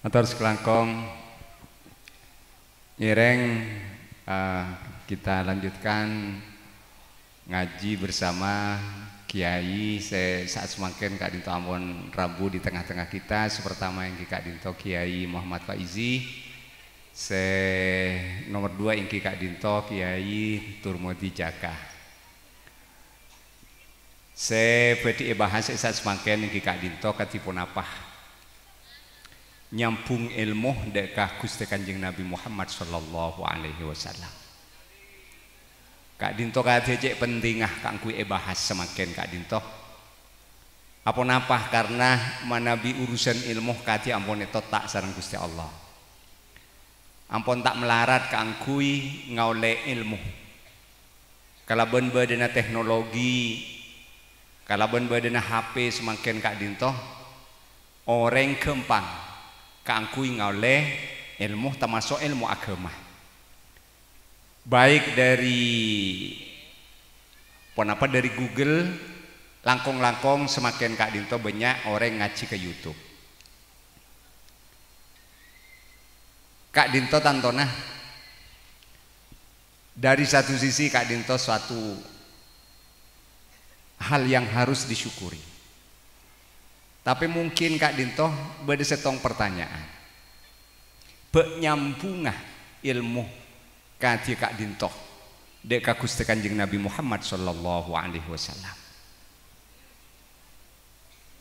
Atur sekelangkong Ireng, kita lanjutkan ngaji bersama Kiai saat semakin Kak Dinto Ampun Rabu di tengah-tengah kita. Sepertama yang Kak Dinto Kiai Muhammad Faizi, nomor 2 yang Kak Dinto Kiai Turmudi Jaka. Bedi bahas saat semakin yang Kak Dinto katipun apa? Nyambung ilmu dekah Gusti Kanjeng Nabi Muhammad sallallahu alaihi wasallam. Kak Dinto kaya cek pentingah kangku bahas semakin Kak Dinto. Apa napa karena manabi urusan ilmu kati ampun itu tak sareng Gusti Allah. Ampun tak melarat kangkui ngaule ilmu. Kalaban badana teknologi, kalaban badana HP semakin Kak Dinto orang gempang kangkui ngaule ilmu termasuk ilmu agama. Baik dari dari Google langkong-langkong semakin Kak Dinto banyak orang ngaji ke YouTube. Kak Dinto tantona dari satu sisi Kak Dinto suatu hal yang harus disyukuri. Tapi mungkin Kak Dinto beda setong pertanyaan. Penyambungah ilmu kati Kak Dinto dek Gusti Kanjeng Nabi Muhammad sallallahu alaihi wasallam.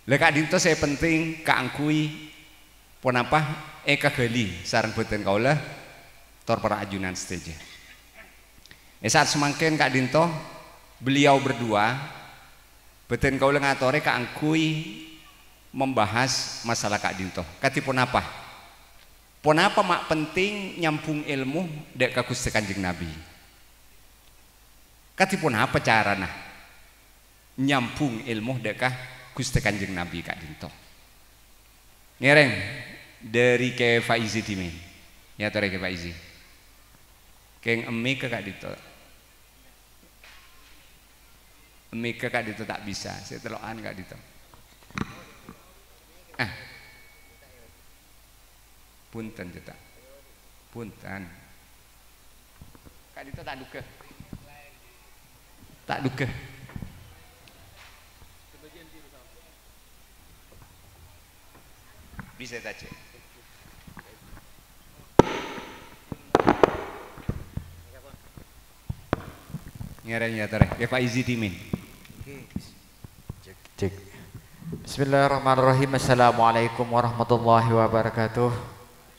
Le Kak Dinto saya penting kaangkui pun apa kagali sareng boten kaula tor para ajunan stage. Saat semakin Kak Dinto beliau berdua boten kaula ngatore kaangkui membahas masalah Kak Dinto. Katipun apa? Pun apa mak penting nyambung ilmu dek ka Gusti Kanjeng Nabi. Katipun apa carana nyambung ilmu dek ka Gusti Kanjeng Nabi Kak Dinto. Ngereng dari ke Faizi Dimin. Ya tore ke Faizi. Keng emi ke Kak Dinto. Emi ke Kak Dinto tak bisa. Saya telokan Kak Dinto. Punten kita, punten. Kak Dinto tak duke, tak duke. Bisa tak cek? Ngerenya tare, ya Pak Izi Dimin. Cek. Bismillahirrahmanirrahim. Assalamualaikum warahmatullahi wabarakatuh.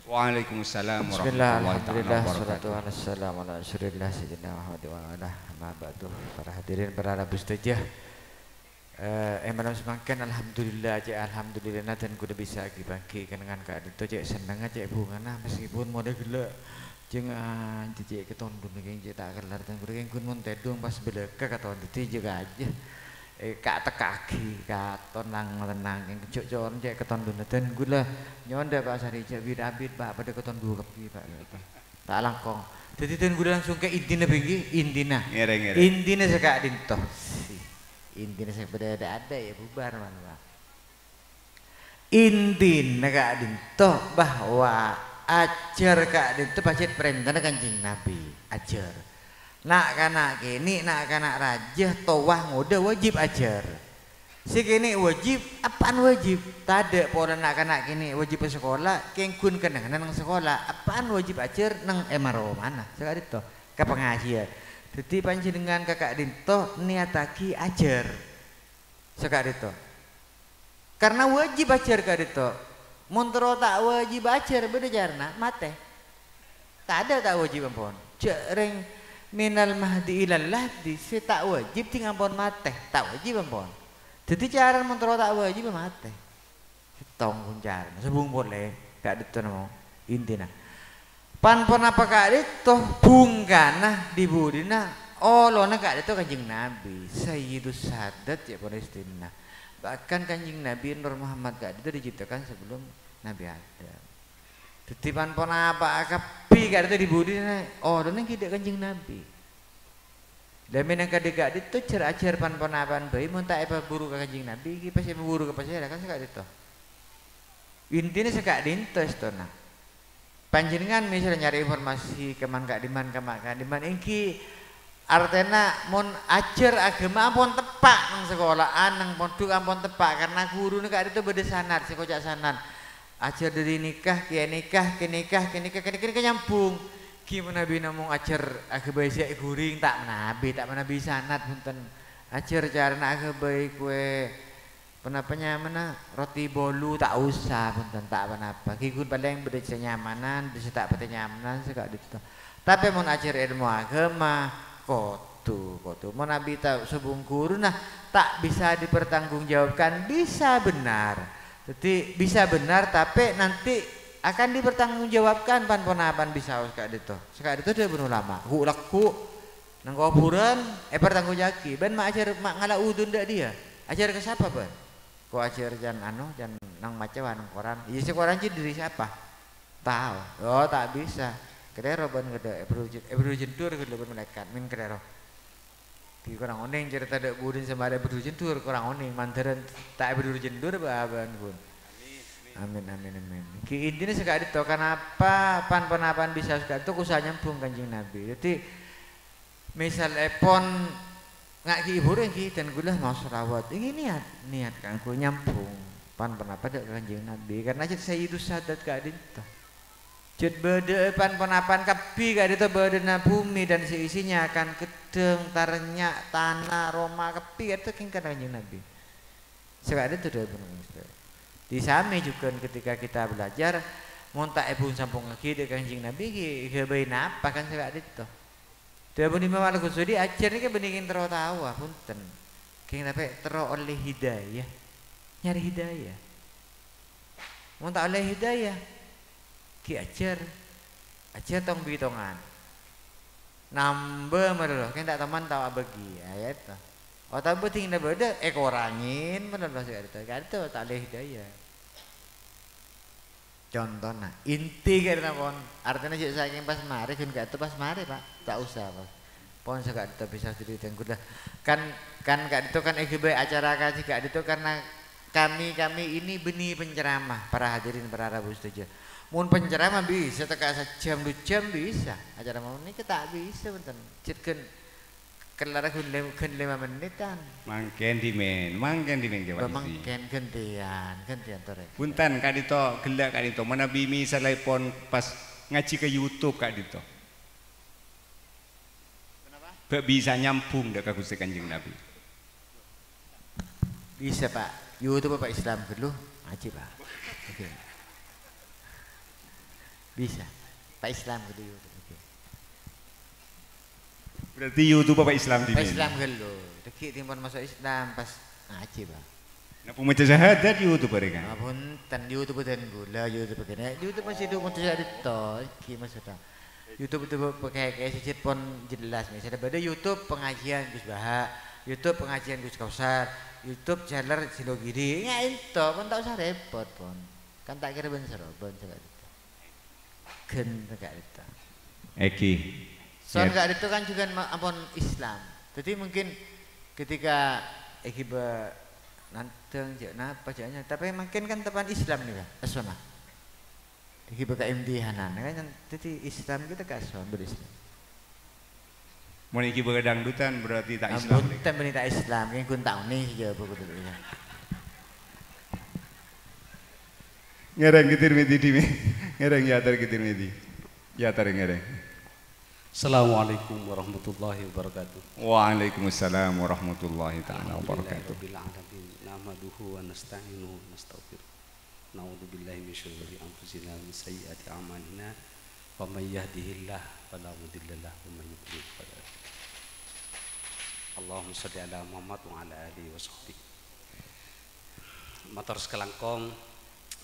Waalaikumsalam warahmatullahi wabarakatuh. Wassalamu ala rasulillah sayyidina Muhammad wa ala ma'batuh. Para hadirin, para nabi setuju. Malam semakin alhamdulillah aja, alhamdulillah dan kuda bisa bangkit dengan Kak Dinto cek seneng aja bunga nah meskipun model gila jangan cek ketondun kayak cek tak kelar dan kuda yang kun montedung pas bela katon itu juga aja kak tekaki katon nang tenang yang kecok-cokan cek ketondun dan gula nyonda Pak Sari cek bidabit Pak pada keton dua kepi Pak tak langkong jadi dan gula langsung ke intina begini intina sekak Dinto intinya saya pada ada ya bubar mana intinya Kak Dinto bahwa ajar Kak Dinto pasti perintah Kanjeng Nabi ajar nak kanak kini nak kanak raja towah ngoda wajib ajar si kini wajib apaan wajib tade pola nak kanak kini wajib ke sekolah kengkun kenang nang sekolah apaan wajib ajar nang emaro mana Kak Dinto ke pengajian. Jadi panjenengan Kakak Dinto niataki ajar Kak Dinto. Karena wajib ajar Kak Dinto. Montro tak wajib ajar beda jarna mate. Tak ada tak wajib ampun. Cereng minal mahdi ilal lahdi si tak wajib tinggal ampun mate. Tak wajib ampun. Jadi cara montro tak wajib mate. Tong kuncar. Sebung boleh Kak Dinto namo intina. Pan apa Kak Dinto bungkana dibudina olona Kak Dinto Kanjeng Nabi Sayyidus Sadat ya Palestina. Bahkan Kanjeng Nabi Nur Muhammad Kak Dinto diciptakan sebelum Nabi Adam. Titipan apa kapi Kak Dinto dibudina olona kita Kanjeng Nabi. Dan yang Kak Dinto cer-acer pan-pan bayi mun tak apa buru Kanjeng Nabi iki pasti buru ke pasti kan Kak Dinto. Intinya sekak dintes to nak. Panjenengan misalnya nyari informasi keman kak diman ingki artena mon ajar agama ampun tepak nang sekolahan nang pondok ampun tepak karena guru nih kak itu beda sanad sekojak sanad ajar dari nikah nyambung gimana nabi namung ajar agama isek guring tak menabi sanad punten ajar cara agama kue penapanya mana roti bolu tak usah punten tak apa kikun paling beda nyamanan bisa tak pete nyamanan sekak itu tapi mon ajar ilmu agama kotu mau nabi tahu sebung guru nah tak bisa dipertanggungjawabkan bisa benar jadi bisa benar tapi nanti akan dipertanggungjawabkan pan-ponapan bisa sekak itu dia benar lama laku nang kuburan pertanggungjawab ben mak ajar mak ngala udun dak dia ajar ke siapa ban ko ajar jan jan nang macewa nang koran iya si koran diri siapa tahu oh tak bisa kedero ban gede berjentur gede ban malaikat min kedero di kurang oning cerita dek budin sama ada berjentur kurang oning mandaran tak berjentur baban pun amin ki intinya sekali itu kenapa pan bisa sekali itu kusah nyambung kanjeng nabi jadi misal epon nggak ki ibu ki dan gula mau selawat ini niat kangku nyambung pan dek kanjeng nabi karena saya itu sadat kak dinta jut bede pan-panapan kepi gak itu bedena bumi dan seisinya akan kedeng tarnya tanah Roma kepi itu kingkan kanjeng Nabi. Sekali itu sudah benar. Di sami juga ketika kita belajar montak ibu sampung lagi dengan kanjeng Nabi gebain apa kan sekali itu. Dia pun Imam Al-Ghazali ajar ini beningin tawa punten. King tapi oleh hidayah. Nyari hidayah. Montak oleh hidayah. Ki ajar tong bitongan nambah merloh kan tak teman tahu bagi ayat oh tapi tinggal beda korangin merloh sekali itu tak boleh hidayah contohnya inti karena pon artinya jadi saya pas mari kan itu pas mari pak tak usah pak pon sekali itu bisa jadi tenggulah kan itu kan acara kaji itu karena kami ini benih penceramah para hadirin para rabu setuju mun penceramah bisa teka sejam 2 jam bisa acara mau ini kita bisa benten citken kelara kun 5 menitan mangken dimen jawab mangken gantian tore punten kak dito gelak kak dito menabi misalnya pon pas ngaji ke YouTube kak dito kenapa bisa nyambung dak Gusti Kanjeng Nabi bisa pak YouTube Bapak Islam dulu ngaji pak oke bisa Pak Islam gitu okay. Berarti YouTube Pak Islam di Pak Islam gitu deki timpun masuk Islam pas ngaji Pak nah pembaca syahadat YouTube mereka punten YouTube dan gula YouTube begini YouTube masih itu untuk syahadat itu maksudnya YouTube itu pakai sicit pun jelas misalnya beda YouTube pengajian Gus Baha YouTube pengajian Gus Kausar YouTube channel Silogiri ya itu pun tak usah repot pun kan tak kira ben serobon sekali gen gak itu. Eki. Soal gak itu kan juga ampun Islam. Jadi mungkin ketika eki nanteng jak napa jaknya tapi makin kan tepan Islam nih Pak. Asona. Eki beka imtihanan kan jadi Islam kita kason berislam. Mun iki beka dangdutan berarti tak Islam. Ampun tak benita Islam kan kun tahu nih ya begitu ya. Ngereng kitir midi dimi. Ngereng ya tar kitir midi. Ya tar ngereng. Assalamualaikum warahmatullahi wabarakatuh. Waalaikumsalam warahmatullahi taala wabarakatuh. Rabbil alamin. Nahmaduhu wa nasta'inuhu wa nastaghfiruh. Na'udzubillahi min syururi anfusina wa min sayyiati a'malina. Wa may yahdihillahu fala mudilla lahu wa may yudlil fala hadiya lahu. Allahumma shalli ala Muhammad wa ala alihi wa sahbihi. Matur sekelangkong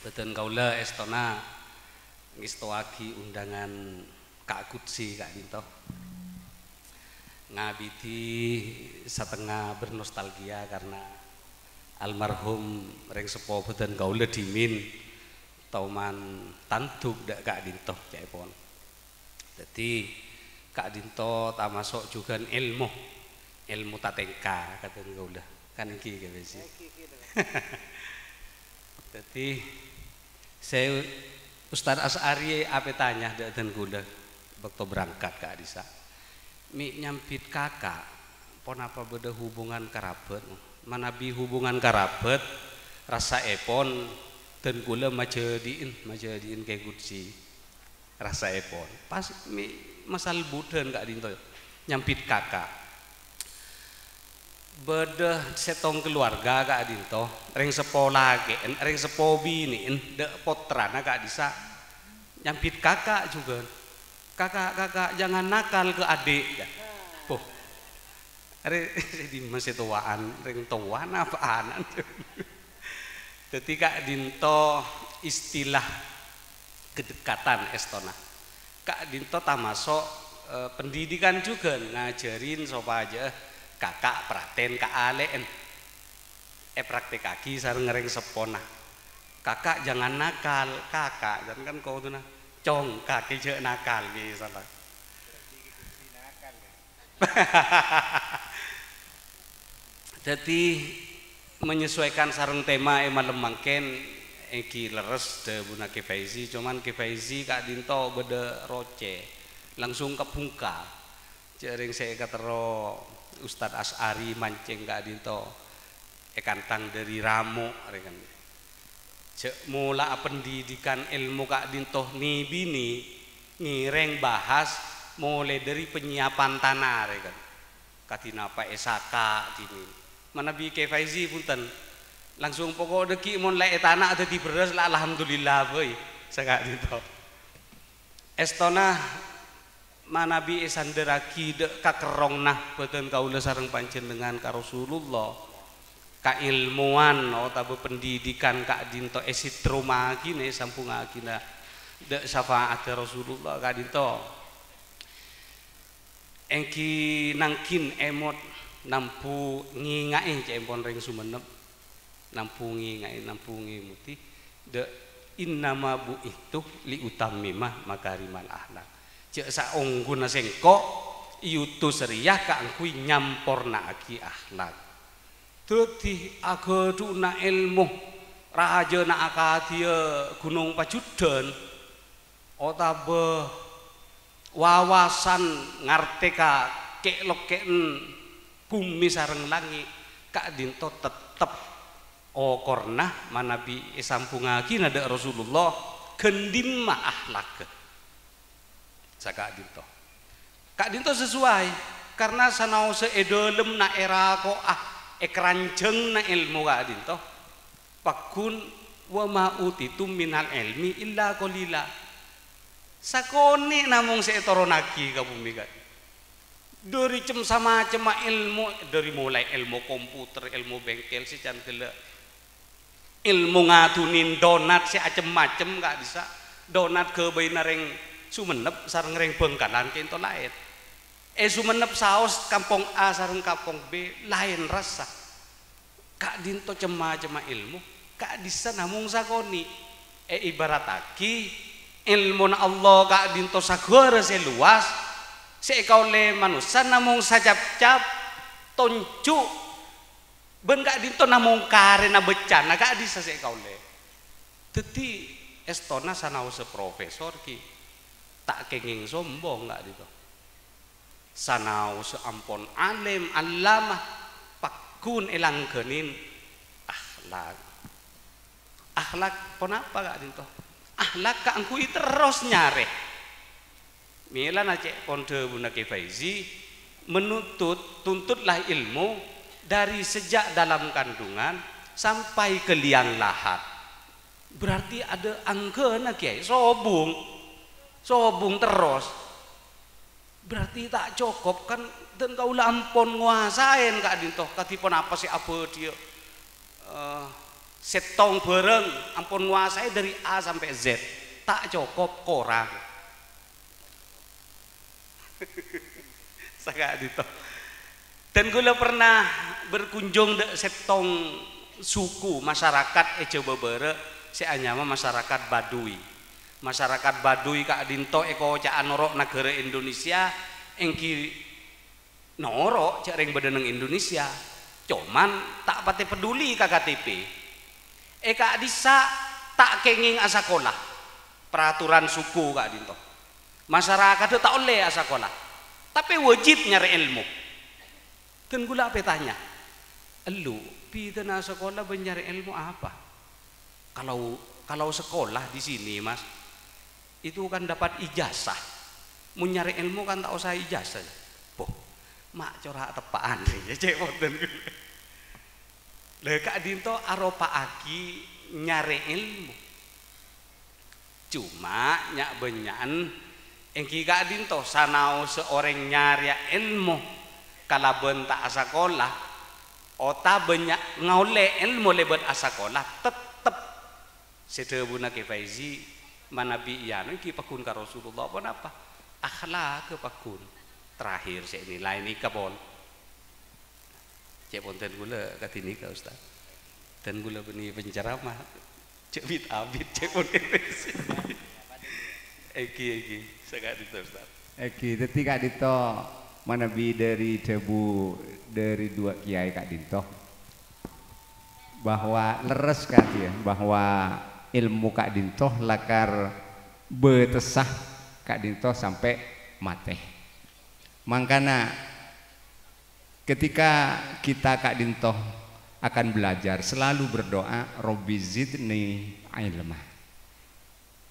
beten kaula estona ngistoagi undangan Kak Kutsi Kak Dinto ngabiti setengah bernostalgia karena almarhum reng sepo beten kaula dimin tauman tanduk dak Kak Dinto cepon dadi Kak Dinto tamasuk juga ilmu tatengka kata kaula kan iki wis dadi Saya Ustaz As'ari apa tanya dan gula waktu berangkat ke Adisa. Mi nyampit kakak, pon apa beda hubungan karabat? Manabi hubungan karabat rasa epon dan gula majadiin kayak gudsi rasa epon. Pas mi masal budan kak dinto nyampit kakak. Beda setong keluarga kak dinto, reng sepolah ke, reng sepobi nih, dek potrana kak disa nyampit kakak juga. Kakak jangan nakal ke adik ya. Poh. Di masih tuaan, ring tuaan apaan. Ketika dinto istilah kedekatan estona. Kak dinto tamasok pendidikan juga ngajarin sopa aja kakak praten kak alen. Praktek kaki sareng ngereng sepona. Kakak jangan nakal, kakak jangan kan kau tuh nah. Cong kaki cek nakal misalnya. Jadi menyesuaikan sarung tema malam mangken eki leres de buna Kifaizi cuman Kifaizi kak dinto beda roce langsung kepungka jering saya katero Ustadz As'ari mancing kak dinto ekantang dari ramu rekan cek mula pendidikan ilmu kak dinto ni bini ngireng bahas mulai dari penyiapan tanah kan katina apa esaka gini mana bi Kifaizi punten langsung pokok deki mon lek tanah ada di beras lah alhamdulillah boy sakak dinto estona mana bi esanderaki dek kakerong nah beten kaula sareng panjenengan ka Rasulullah ka ilmuwan atau pendidikan kak dinto esitroma gini sampung agina dek syafaat Rasulullah kak dinto engki nangkin emot nampu ngingai cempon ring sumenep nampu ngingai nampu ngimuti dek innama bu itu li utamimah makarimal ahlak cek saungguna sengko iutus riyah ka angkui nyamporna aki akhlak dadi agaduna ilmu raja na akadia gunung pajudan otabe wawasan ngarteka keloken bumi sareng langit kak dinto tetep okorna manabi sampungagi nada Rasulullah gendim ma akhlak sakak dinto kak dinto sesuai karena sanau seedolem na era ko ekranjeng na ilmu kak dinto pakun wa ma utitum minal ilmi illa qalila sakoni namung seetoronaki ka bumi kak dari sama cema ilmu dari mulai ilmu komputer ilmu bengkel si cantele ilmu ngatunin donat si macem-macem gak bisa donat ke bainareng Sumenep sareng reng Bengkalan kento lain Sumenep saos kampung A sareng kampung B lain rasa kak dinto cema-cema ilmu kak disa namung sakoni ibarataki ilmu na Allah kak dinto sagara seluas seikaule manusia namung sajap-cap toncu ben kak dinto namung karena becana kak disa seikaule dadi estona sanau seprofesor ki tak kenging sombong kak dito sanau seampon alim allamah pakun elangkenin akhlak pon apa kak dito akhlak kak angkui terus nyare mila na cek ponde bunda Kifaizi tuntutlah ilmu dari sejak dalam kandungan sampai ke liang lahat berarti ada angkena kiai sobung terus berarti tak cukup kan dan kau lampon nguasain kak dintoh katipun apa sih apa dia setong bareng ampun nguasai dari A sampai Z tak cukup korang sakak dito dan gue pernah berkunjung de setong suku masyarakat Jawa Barat si anyama masyarakat Baduy kak dinto eko cak norok negara Indonesia engki norok cak ring badaneng Indonesia cuman tak pati peduli kak KTP kak disa tak kenging asakolah peraturan suku Kak Dinto. Masyarakat itu tak oleh asakolah, tapi wajib nyari ilmu. Dan gula petanya, elu pidana sekolah mencari ilmu apa? Kalau sekolah di sini Mas, itu kan dapat ijazah. Mau nyari ilmu kan tak usah ijazah. Boh, mak corak tepaan ya cek wonten. Lah Kak Dinto aropa aki nyari ilmu. Cuma nyak benyan engki Kak Dinto sanau seorang nyari ilmu kala bentak asakolah ota banyak ngaule ilmu lebet asakolah tetep sedebuna ke Faizi manabi iyanu ki pakun ka Rasulullah apa akhlak ke pakun terakhir saya nilai ini kabon cek ponten gula katini ka Ustaz dan gula beni penceramah cek bit abit cek ponten eki sangat itu Ustaz eki dadi Kak Dinto manabi dari dua kiai Kak Dinto bahwa leres Kak ya bahwa ilmu Kak Dinto lakar betesah Kak Dinto sampai mate. Makanya ketika kita Kak Dinto akan belajar selalu berdoa Robbi zidni ilma.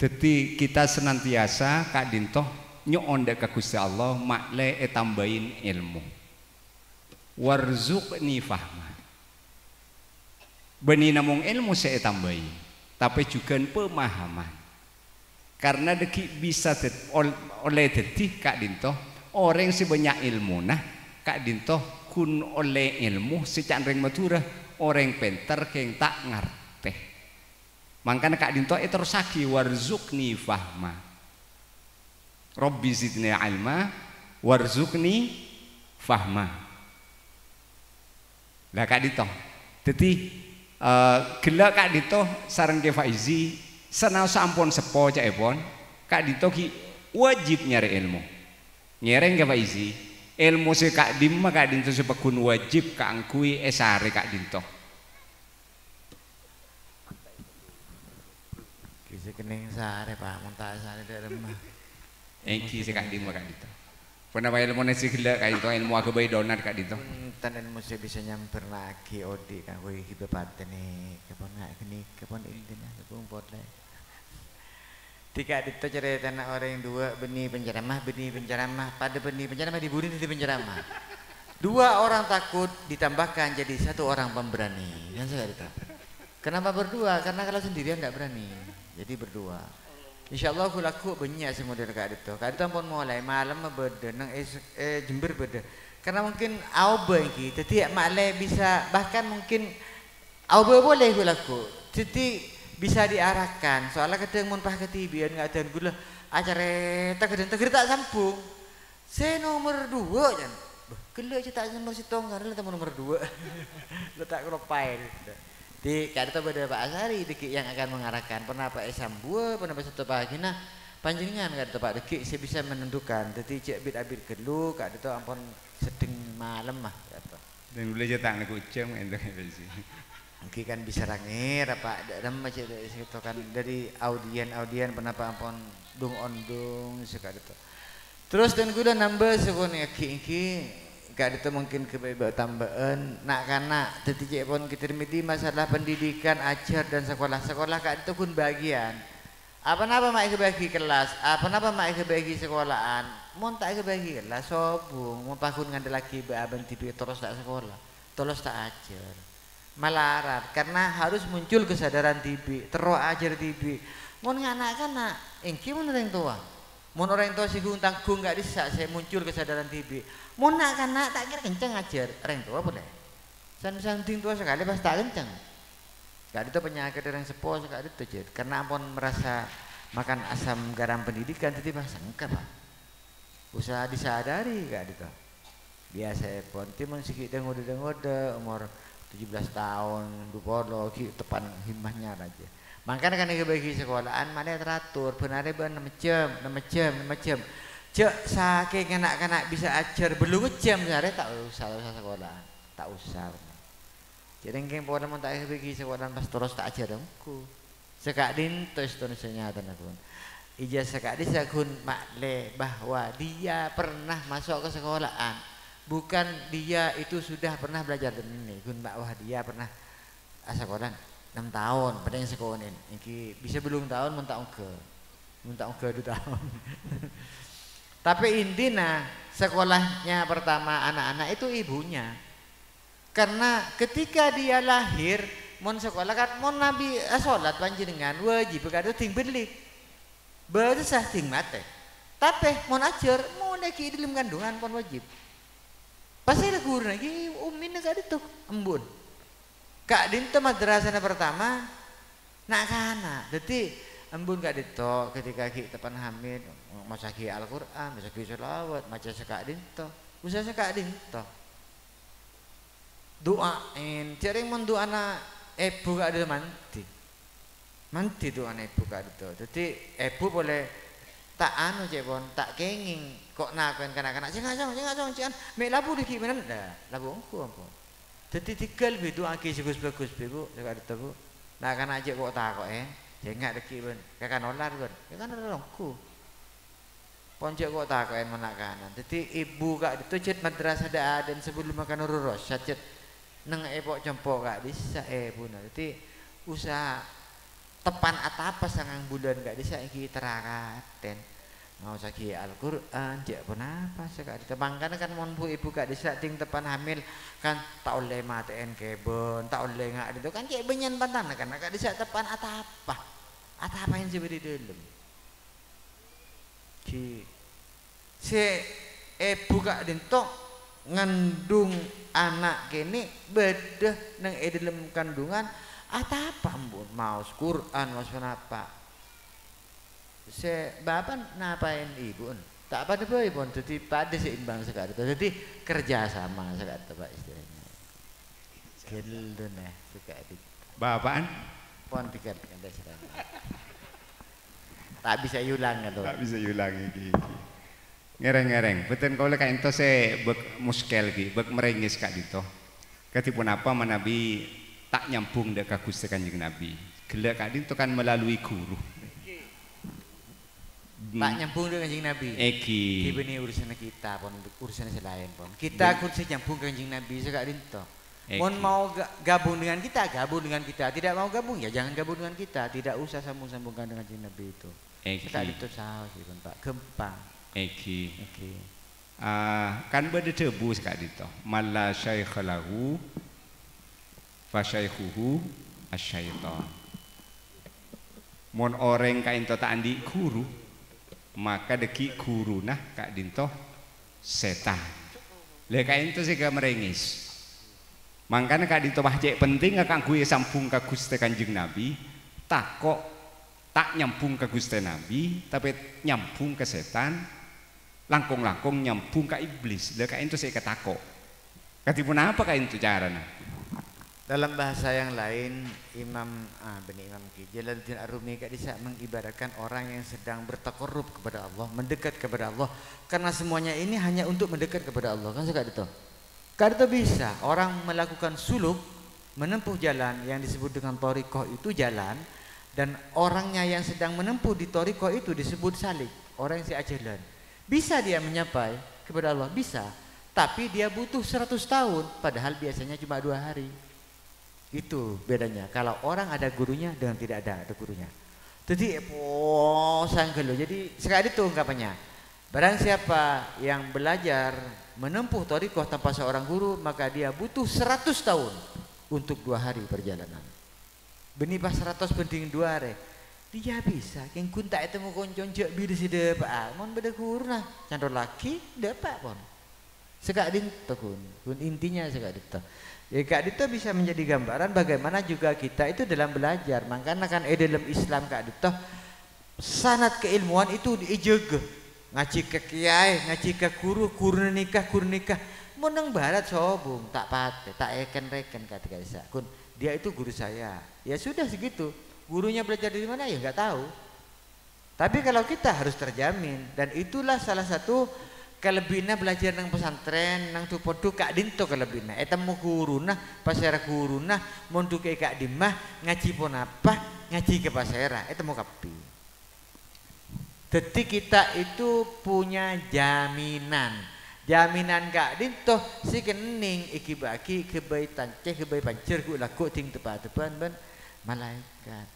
Jadi kita senantiasa Kak Dinto nyonda ke Gusti Allah makle tambahin ilmu. Warzuqni fahma. Beni namung ilmu saya tambahin, tapi juga pemahaman. Karena deki bisa oleh detik Kak Dinto orang sebanyak ilmu nah Kak Dinto kun oleh ilmu secak ring matura orang pinter keng tak ngerti. Makanya Kak Dinto terus lagi warzuqni fahma. Robbi zidni ilma warzuqni fahma. Lah Kak Dinto jadi gelak Kak Dinto sareng ke Faizi senau sampun sepo cak epon Kak Dinto ki wajib nyari ilmu nyereng ke Faizi ilmu si Kak Dimma Kak Dinto sepekun wajib kaangkui esare Kak Dinto kisi kening sare Pak muntah sare dari rumah engki si Kak Dimma Kak Dinto pernah ilmu nasi gelak Kak Dinto ilmu aku bayi donat Kak Dinto tan ilmu saya bisa nyamper lagi odi kan gue hidup paten nih kapan nggak kini kapan intinya sebelum potlet. Tika Dinto cerita anak orang dua benih penceramah pada benih penceramah dibunuh di penceramah. Dua orang takut ditambahkan jadi satu orang pemberani. Yang saya kata. Kenapa berdua? Karena kalau sendirian nggak berani. Jadi berdua. Insya Allah aku laku banyak semodel Kak Dinto. Kak Dinto pun mulai malam beda nang Jember beda. Karena mungkin aube iki. Jadi maklai bisa bahkan mungkin aube boleh aku laku. Jadi bisa diarahkan soalnya kadang mun pah ketibian nggak ada gula acara tak kadang tak sambung saya nomor 2 kan gila aja tak nomor si tonggar letak nomor 2 letak keropai di kata pada Pak Asari Deki yang akan mengarahkan pernah Pak Esambua pernah Pak Soto Pagina panjenengan kata Pak Deki saya bisa menentukan jadi cek bit abit gelu kak itu ampun sedeng malam mah kata dan boleh cetak nak ucap entah sih mungkin kan bisa rangir apa dalam macam itu kan dari audien penapa ampun dung ondung suka itu terus dan gue udah nambah sekolah iki gak itu mungkin kebebas tambahan nak karena detik pun kita mesti masalah pendidikan ajar dan sekolah kak itu pun bagian apa mak bagi kelas apa mak bagi sekolahan mau tak bagi kelas sobung mau pakun ngandel lagi abang tipe terus tak sekolah terus tak ajar malarat karena harus muncul kesadaran tibi terus ajar tibi mau anak-anak engki mun orang tua mau orang tua sih tanggung nggak bisa saya muncul kesadaran tibi mau anak-anak tak kira kenceng ajar orang tua boleh santing tua sekali pas tak kenceng gak itu penyakit orang sepuh sekali itu jet karena ampun merasa makan asam garam pendidikan jadi bahasa engkau Pak usaha disadari gak itu biasa pun timun sikit dengoda umur 17 tahun, 20 tepan himmahnya aja. Makanya kan bagi sekolahan mana teratur, benar ben 6 jam. Cek saking anak-anak bisa ajar belum jam sehari tak usah sekolah, tak usah. Jadi keng pola mun tak bagi sekolahan pas terus tak ajar dengku. Sekak dinto seterusnya tanakun. Ija sekak disakun makle bahwa dia pernah masuk ke sekolahan. Bukan dia itu sudah pernah belajar ini. Gun bahwa dia pernah sekolah 6 tahun pada yang sekolah ini. Bisa belum tahun mentang ke 2 tahun. Tapi intinya sekolahnya pertama anak-anak itu ibunya. Karena ketika dia lahir mon sekolah kan mon nabi salat panjenengan wajib kado ting belik. Baru sah ting mate. Tapi mon ajar mon lagi di dalam kandungan pon wajib. Pasti ada guru lagi umin kak itu embun. Kak dinto madrasah pertama nak kana. Jadi embun kak dinto ketika kita tepan hamil maca Al-Qur'an, maca selawat, maca sekak dinto. Usah sekak dinto. Doain, cering mon doa anak ibu kak ada manti doa anak ibu kak itu. Jadi ibu boleh tak anu cek pon, tak kenging kok nakon kanak-kanak jangan mek labu dikit bener dah, labu engko apa. Jadi tinggal begitu aki bagus bu, sekak itu bu. Nak kan aja kok tak kok jangan dikit ben, kakak nolar ben, kakak nolar engko. Poncek kok tak kok menak kanan. Jadi ibu kak itu cet madrasah ada dan sebelum makan urus cet neng epok cempok kak bisa buna. Jadi usaha tepan atapa sangang bulan gak bisa iki terakaten mau saki Al-Qur'an jak pun apa sekak ditebangkan kan mon bu ibu gak bisa ting tepan hamil kan tak oleh maten kebon tak oleh ngak itu kan cek benyen pantan kan gak bisa tepan atapa yang seperti dalam ki se ibu gak dintok ngandung anak kene bedah nang dalam kandungan apa ambun mau Quran mau apa se bapak napain ibu tak pada boy pun jadi pada seimbang sekali jadi kerjasama sekali pak istilahnya gelo nih sekali bapaan pon pikir ada istilahnya tak bisa ulang atau tak bisa ulang iki ngereng betul kalau kayak itu saya bek muskel ki bek merengis kak dito ketipun apa manabi tak nyambung dek Gusti Kanjeng Nabi. Gelak kali itu kan melalui guru. Tak nyambung dengan Kanjeng Nabi. Eki. Ini urusan kita, pon urusan selain pon. Kita kursi nyambung dengan Kanjeng Nabi sekali itu. Pon mau gabung dengan kita, gabung dengan kita. Tidak mau gabung ya jangan gabung dengan kita. Tidak usah sambung-sambungkan dengan Kanjeng Nabi itu. Sekali itu salah sih pon Pak. Gempang. Eki. Kan beda debu sekali itu. Mala syaikhalahu fasyaikhuhu asyaiton. Mon orang kain to tak andi guru maka deki guru nah kak dinto setan. Le kain to sih merengis. Mangkana kak dinto bahjek penting kak gue sambung ke Gusti Kanjeng Nabi tak kok tak nyambung ke Gusti Nabi tapi nyambung ke setan langkung-langkung nyambung ke iblis. Le kain to sih ketakok. Katipun apa kain to carana? Dalam bahasa yang lain Imam Jalaluddin Ar-Rumi gak bisa mengibaratkan orang yang sedang bertakarrub kepada Allah, mendekat kepada Allah karena semuanya ini hanya untuk mendekat kepada Allah kan suka itu. Karena itu bisa orang melakukan suluk menempuh jalan yang disebut dengan thariqah itu jalan dan orangnya yang sedang menempuh di thariqah itu disebut salik, orang yang seajalan. Bisa dia menyapai kepada Allah bisa, tapi dia butuh 100 tahun padahal biasanya cuma 2 hari. Itu bedanya kalau orang ada gurunya dengan tidak ada gurunya. Jadi sanggelo. Jadi sekali itu ungkapannya. Barang siapa yang belajar menempuh thariqah tanpa seorang guru maka dia butuh 100 tahun untuk 2 hari perjalanan. Beni pas 100 penting 2 hari. Dia bisa. Yang kun tak temu koncon jek bi sida pak. Mon beda guru nah. Candor laki dapat pon. Sekak dinto kun intinya sekak dinto. Ya Kak Dito bisa menjadi gambaran bagaimana juga kita itu dalam belajar. Makanya kan dalam Islam Kak Dito sanad keilmuan itu dijaga. Ngaji ke kiai, ngaji ke guru nikah. Menang barat sobung, tak pate, tak reken kata Isa. Kun dia itu guru saya. Ya sudah segitu. Gurunya belajar di mana ya nggak tahu. Tapi kalau kita harus terjamin dan itulah salah satu kelebihnya belajar nang pesantren nang tupodo Kak Dinto kelebihnya temu guruna pasara guruna mondu ke Kak Dimah ngaji pun apa ngaji ke pasera itu mau kapi. Jadi kita itu punya jaminan Kak Dinto si kening iki bagi kebai tanceh kebai pancer ku laku ting tepat-tepan ben malaikat.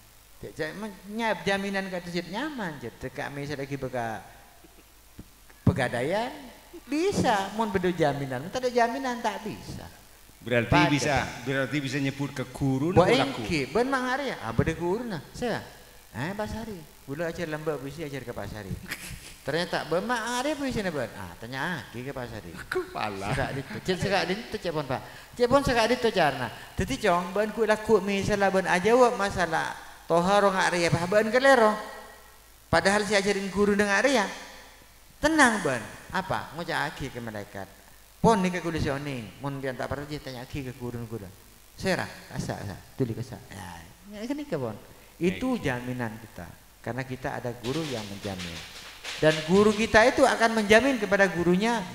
Nyap jaminan Kak Dinto nyaman jadi kami lagi beka pegadaian bisa mun bedo jaminan, tak ada jaminan tak bisa. Berarti bisa nyebut ke guru nak laku. Ben mangari ya, bede guru nah. Saya pasari. Gula ajar lembak bisi ajar ke pasari. Ternyata ben mangari bisi na ben. Tanya ke pasari. Kepala. Sekak dit cepon Pak. Cepon sekak dit carna. Dadi cong ben ku laku misalnya ben ajawab masalah toharo ngari apa ben kelero. Padahal si ajarin guru nang area. Tenang ben. Apa? Ngocak aki ke malaikat. Pon ni ke kuda sioning, mun pian tak pernah tanya aki ke guru kuda. Serah, asa, tuli kesa. Ya, ini ke pon. Itu jaminan kita, karena kita ada guru yang menjamin. Dan guru kita itu akan menjamin kepada gurunya,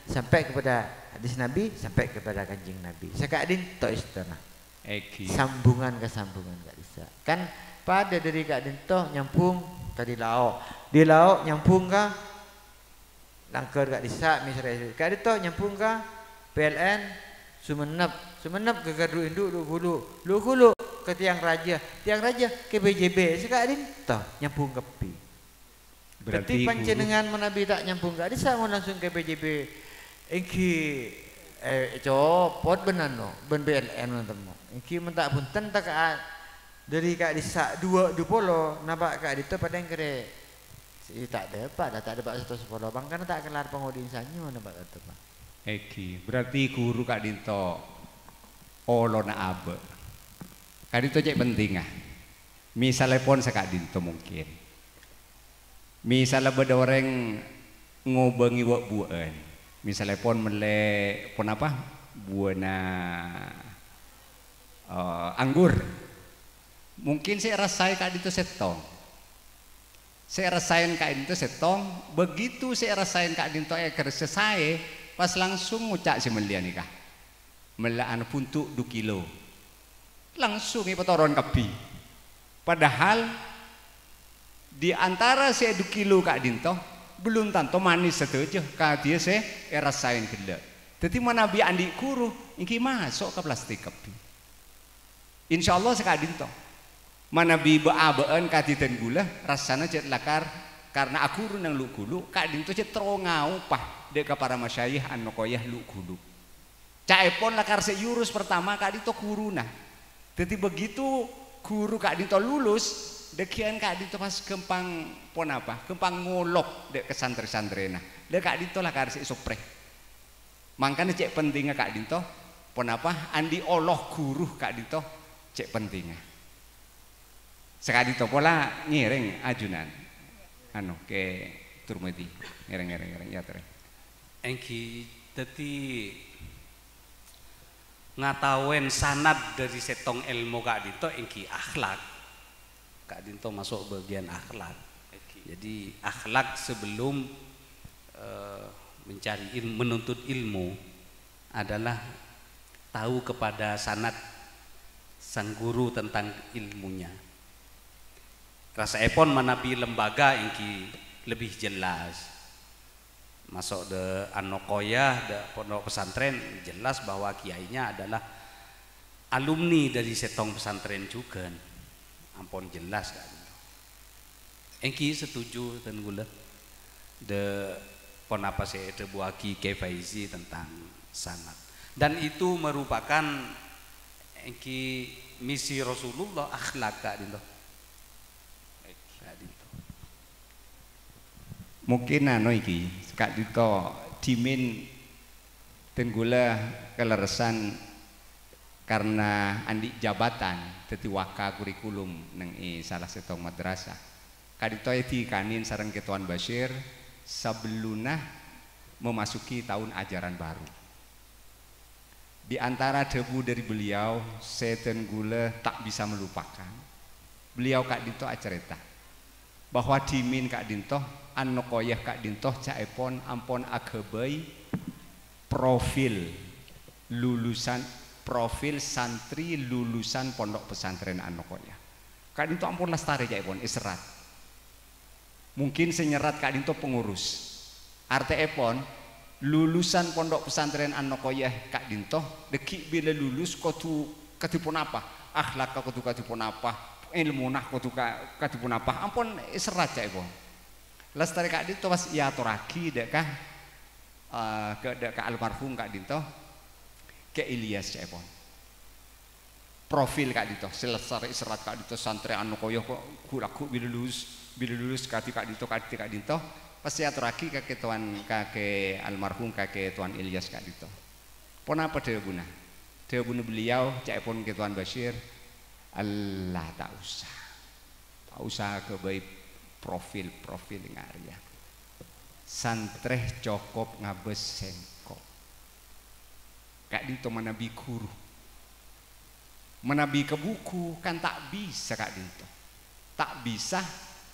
sampai kepada hadis Nabi, sampai kepada kanjeng Nabi. Sekadin to istana. Sambungan ke sambungan gak bisa. Kan pada dari Kak Dinto nyambung tadi lauk. Di lauk nyambung ke Langkar Kak Disa misalnya Kak Dinto nyambung ke PLN Sumenep ke Gardu Induk lu hulu ke Tiang Raja ke BJB Kak Dinto nyambung ke pi. Berarti panjenengan menabi tak nyambung Kak Disa mau langsung ke BJB iki copot benan no ben BLN temu iki mentak punten tak dari Kak Disa 2 polo nampak Kak Dinto pada yang kere tak ada pak 110 bang karena tak kelar pengodin sanyo nampak kata pak. Berarti guru Kak Dinto olona abe. Kak Dinto cek penting misalnya pon Kak Dinto mungkin misalnya beda orang ngobengi wak buan misalnya pon pon apa buana anggur mungkin saya rasain Kak Dinto setong. Saya rasain Kak Dinto setong, begitu saya rasain Kak Dinto selesai, pas langsung ngucak si melia nikah, melaan puntuk 2 kilo, langsung ibu toron kapi. Padahal di antara saya 2 kilo Kak Dinto belum tanto manis saja, Kak dia saya rasain gila. Jadi mana bi andi kuru, ini masuk ke plastik kapi. Insya Allah Kak Dinto. Mana bi baan katitan gula rasanya cet lakar karena aku nang lu gulu Kak Dinto cet terongau pah dek para masyayikh anokoyah lu gulu caepon lakar seyurus pertama Kak Dinto guru nah jadi begitu guru Kak Dinto lulus dekian Kak Dinto pas kempang pon apa kempang ngolok dek ke santri-santrena dek Kak Dinto lakar sesopre makanya cek pentingnya Kak Dinto pon apa andi oloh guru Kak Dinto cek pentingnya sekali topola ngiring ajunan ke turmedi ngiring ya tere engki dadi ngatawen sanad dari setong ilmu Kak Dinto engki akhlak Kak Dinto masuk bagian akhlak jadi akhlak sebelum mencari ilmu menuntut ilmu adalah tahu kepada sanad sang guru tentang ilmunya. Rasa epon manabi lembaga ingki lebih jelas masuk de anokoyah de pondok pesantren jelas bahwa kiainya adalah alumni dari setong pesantren juga ampun jelas kan engki setuju dan gula de pon apa sih de buaki Faizi tentang sanad dan itu merupakan engki misi Rasulullah akhlak Kak Dinto. Mungkin iki Kak Dinto dimin tenggula keleresan karena andi jabatan teti waka kurikulum nang salah setong madrasah Kak Dinto kanin sareng Ketuan Bashir sebelumnya memasuki tahun ajaran baru di antara debu dari beliau saya tenggula tak bisa melupakan beliau Kak Dinto acerita bahwa dimin Kak Dinto anokoyah Kak Dinto caepon ampon agebei profil lulusan profil santri lulusan pondok pesantren Anokoya. Kak Dinto ampun lestari ya pon israt. Mungkin senyerat Kak Dinto pengurus. Arte epon lulusan pondok pesantren Anokoya Kak Dinto deki bila lulus kotu katipun apa? Akhlak kotu katipun apa? Ilmu nah kotu katipun apa? Ampun israt ya pon. Lestari Kak Dinto pas ia toraki dekah ke almarhum Kak Dinto ke Ilyas ya pon. Profil Kak Dinto selesai serat Kak Dinto santri Anokoya kok kulaku bila lulus kati Kak Dinto pasti aturaki kakek tuan kakek almarhum kakek tuan Ilyas Kak Dinto. Pon apa dia guna beliau cak pon ke tuan Bashir Allah tak usah ke baik profil ngaria santreh cokop ngabes sengkok Kak Dinto manabi guru menabi ke buku kan tak bisa Kak Dinto, tak bisa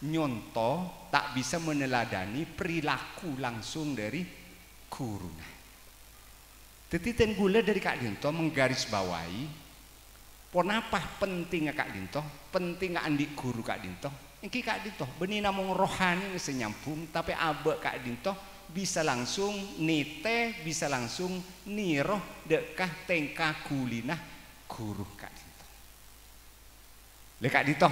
nyontoh, tak bisa meneladani perilaku langsung dari guru. Tetitan gula dari Kak Dinto menggarisbawahi ponapa pentingnya Kak Dinto, penting andi guru Kak Dinto. Iki Kak Dinto benih namung rohani senyambung, tapi abe Kak Dinto bisa langsung nite, bisa langsung niroh dekah tengkah kulinah guru Kak Dinto. Kak Dinto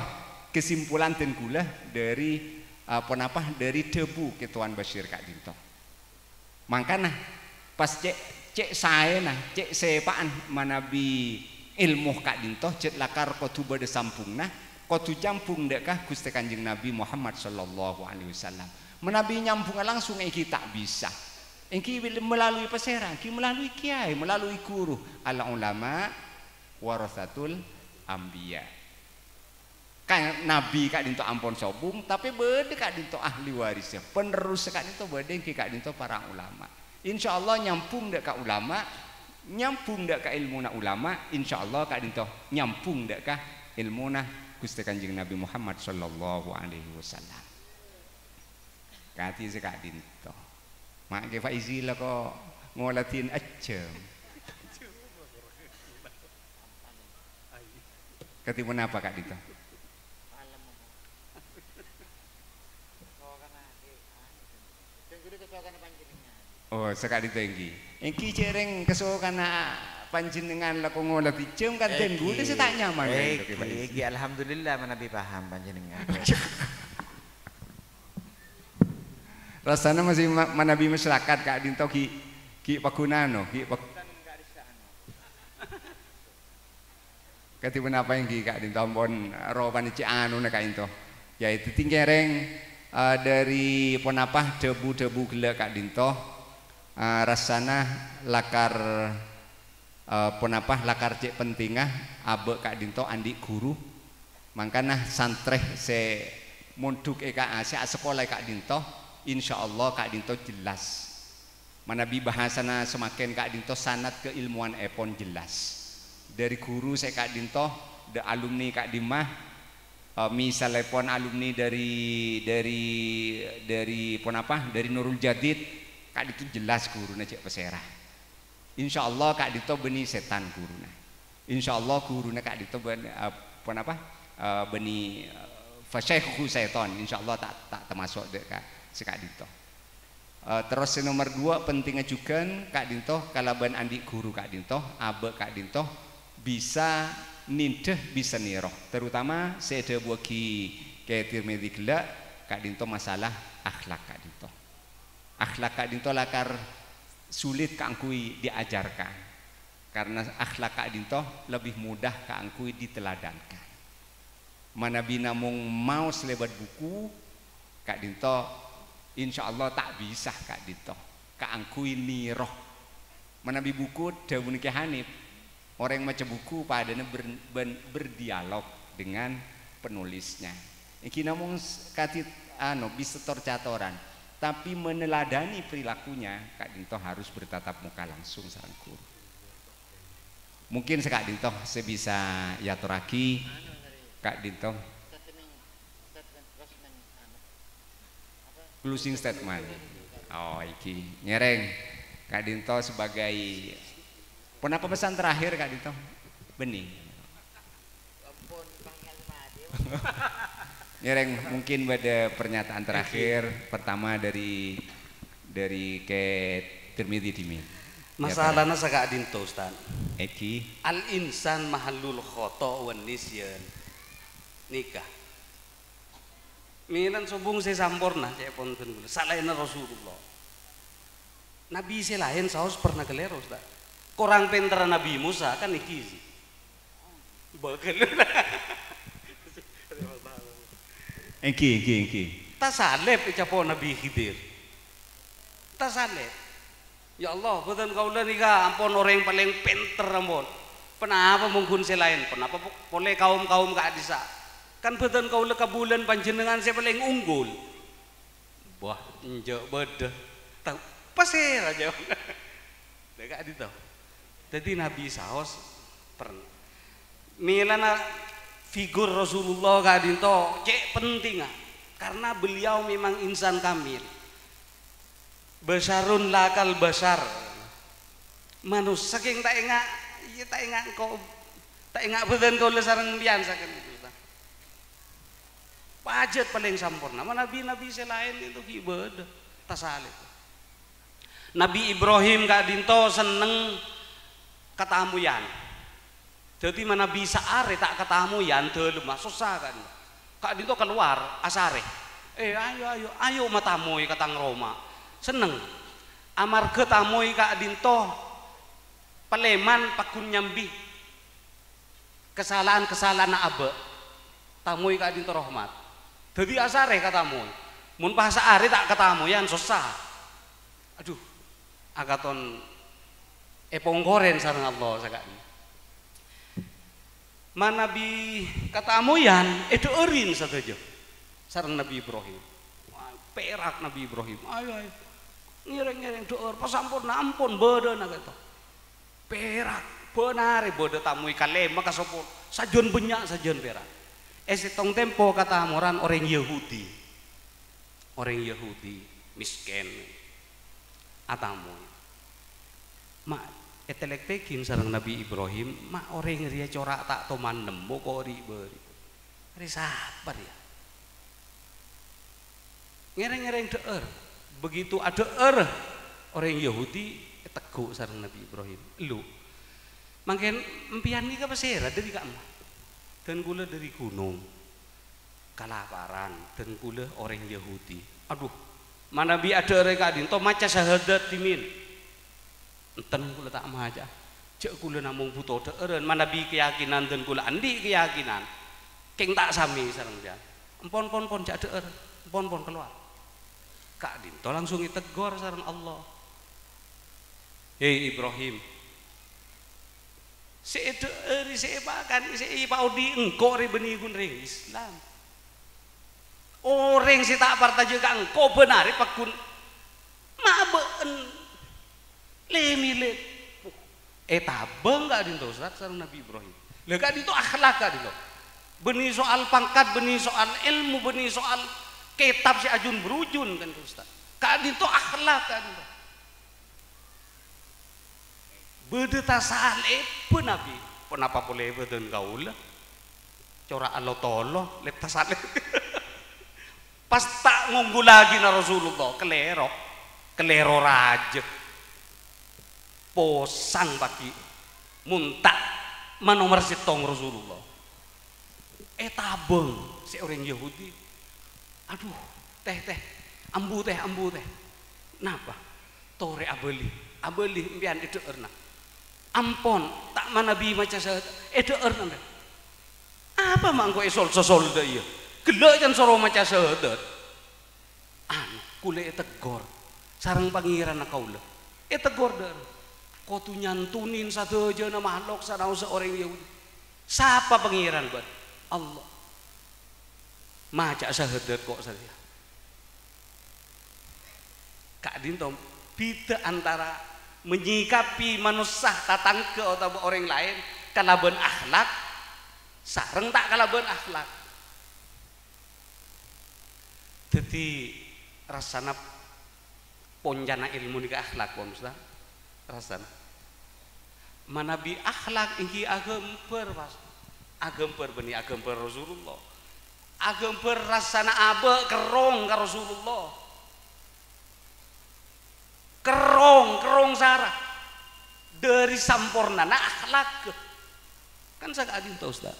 kesimpulan ten gula dari dari debu ke Tuan Bashir Kak Dinto. Makanya pas cek saya nah cek sepaan manabi ilmu Kak Dinto cek lakar kotu bade sampung nah kotu campung dekah Gusti Kanjeng Nabi Muhammad sallallahu alaihi wasallam. Menabi nyambung langsung iki tak bisa. Iki melalui peserang, iki melalui kiai, melalui guru. Al ulama warasatul ambiya. Kan Nabi Kak Dinto ampun sobung, tapi bede Kak Dinto ahli warisnya. Penerus Kak Dinto bede Kak Dinto para ulama. Insya Allah nyampung dek Kak ulama, nyampung dek Kak ilmu na ulama. Insya Allah Kak Dinto nyampung dek Kak ilmu na Gusti Kanjeng Nabi Muhammad sallallahu alaihi wasallam. Kati si Kak Dinto. Mak ke Faizi lah kok ngolatin aja. Ketipun apa Kak Dinto? Oh, sekali tinggi. Engki cereng kesukaan panjenengan laku ngolah pijem kan ten gude saya tak nyaman. Iki alhamdulillah manabi paham panjenengan. Rasanya masih manabi masyarakat Kak Dinto ki pagunano, ki Ketipun apa yang Kak Dinto ampun roban ci anu Kak Dinto. Yaitu tingkereng dari ponapah debu-debu gila Kak Dinto rasana lakar ponapah lakar cek pentingah abe Kak Dinto andi guru mangkana santreh se munduk se sekolah Kak Dinto insyaallah Kak Dinto jelas manabi bahasana semakin Kak Dinto sanat keilmuan epon jelas dari guru saya Kak Dinto de alumni Kak Dimah misalnya pon alumni dari ponapah dari Nurul Jadid Kak Dinto jelas guruna cek peserah. Insya Allah Kak Dinto beni setan guruna. Insya Allah guruna Kak Dinto beni fasyaihu setan. Insya Allah tak termasuk dek Kak Dinto. Terus nomor 2 pentingnya juga Kak Dinto kalaban andi guru Kak Dinto, abe Kak Dinto bisa nindeh bisa niroh. Terutama saya bagi ke Tirmidzi gela Kak Dinto masalah akhlak Kak Dinto. Akhlak Kak Dinto lakar sulit kaangkui diajarkan karena akhlak Kak Dinto lebih mudah kaangkui diteladankan. Manabi namung mau selebat buku Kak Dinto insya Allah tak bisa Kak Dinto kaangkui niroh. Manabi buku dawun ke Hanif orang yang maca buku padanya berdialog dengan penulisnya. Iki namung katit bisa tercatoran. Tapi meneladani perilakunya Kak Dinto harus bertatap muka langsung sareng guru. Mungkin Kak Dinto sebisa yaturaki Kak Dinto closing statement. Oh iki nyereng Kak Dinto sebagai Pun apa pesan terakhir Kak Dito? Bening. Nyereng mungkin pada pernyataan terakhir pertama dari ke Tirmidzi Dimin. Masalahnya Kak Dinto Ustaz. Eki Al insan mahallul khata wan nisyan. Nikah. Milan subung saya sampurna saya ponten kula. Salaina Rasulullah. Nabi saya lain saus pernah kelero Ustaz. Kurang pinter Nabi Musa kan iki sih. Bagel. Eki. Tasalep icapo Nabi Khidir. Tasalep. Ya Allah, betul kaulah nikah ampun orang yang paling pinter ampun. Kenapa mungkin selain? Kenapa boleh kaum Kak Adisa? Kan betul kaulah kabulan panjenengan saya paling unggul. Wah, injak beda. Tahu pasir aja. Dekat di tahu. Jadi Nabi saos pernah. Milana figur Rasulullah Kak Dinto cek penting karena beliau memang insan kamil. Basarun lakal basar. Manusia saking tak ingat kau tak ingat betul kau lesarang lian saking itu. Pajat paling sempurna. Nabi selain itu ibadah tasalib. Nabi Ibrahim Kak Dinto seneng ketamuyan. Jadi Nabi Saare tak ketamuyan delem susah kan. Kak Dinto keluar asare. Ayo matamui katang Roma. Seneng amarga tamui Kak Dinto peleman pakun nyambi kesalahan abe tamui Kak Dinto rahmat jadi asare katamu mun pas are tak ketamu yan susah aduh agaton pongkoren sareng Allah sakani manabi katamu yan itu erin satejo sareng Nabi Ibrahim perak Nabi Ibrahim ayo ngireng doer pasampun ampun beda na kata perak benar beda tamu kalema kasopon sajon banyak sajon perak setong tempo kata amoran orang Yahudi miskin atamu mak etelek-tekin sareng Nabi Ibrahim mak orang ria corak tak toman nemu kori beri hari sabar ya ngereng doer begitu ada orang Yahudi teguh sareng Nabi Ibrahim lu makin empian nih ke pasir dari kamu dan gula dari gunung kelaparan dan gula orang Yahudi aduh mana bi ada mereka dinto maca syahadat timin enten gula tak maca cek gula namung butuh deureun mana bi keyakinan dan gula andi keyakinan keng tak sami sareng dia pon cak deur pon keluar Kak Dinto langsung ditegur sareng Allah. Hei Ibrahim. Si paudi engkau ri benih gun ring Islam. Orang si tak parta juga engkau benar pakun mabeen lemile. Tabeng Kak Dinto Ustaz sareng Nabi Ibrahim. Lah Kak Dinto akhlak Kak Dinto. Benih soal pangkat, benih soal ilmu, benih soal kitab si ajun berujun kan Ustaz. Kak Dinto akhlak kan. Bede tasale pun Nabi. Kenapa boleh beden kaula? Cora Allah tolo lep tasale. Pas tak ngunggu lagi na Rasulullah kelero raja. Posang bagi muntak manomor sitong Rasulullah. Tabeng si orang Yahudi. Aduh, teh, ambu teh. Napa? Tore abeli impian itu erna. Ampon, tak manabi maca sahadat. Itu erna. Apa mangko sosol dah iya? Gelak kan soro maca sahadat. Kule tegor. Sarang pangeran kaula. Tegor dah. Kau tu nyantunin satu aja nama makhluk sarau seorang Yahudi. Siapa pangeran buat? Allah. Maca syahadat kok saja. Kak Dinto beda antara menyikapi manusia tatangke atau orang lain kalaban akhlak sareng tak kalaban akhlak. Jadi rasana ponjana ilmu nika akhlak Ustaz. Rasana manabi akhlak ingki agemper pas agemper benih agemper Rasulullah agemper rasana abe kerong ka Rasulullah kerong sarah dari sampurna na akhlak kan sak adin tau Ustaz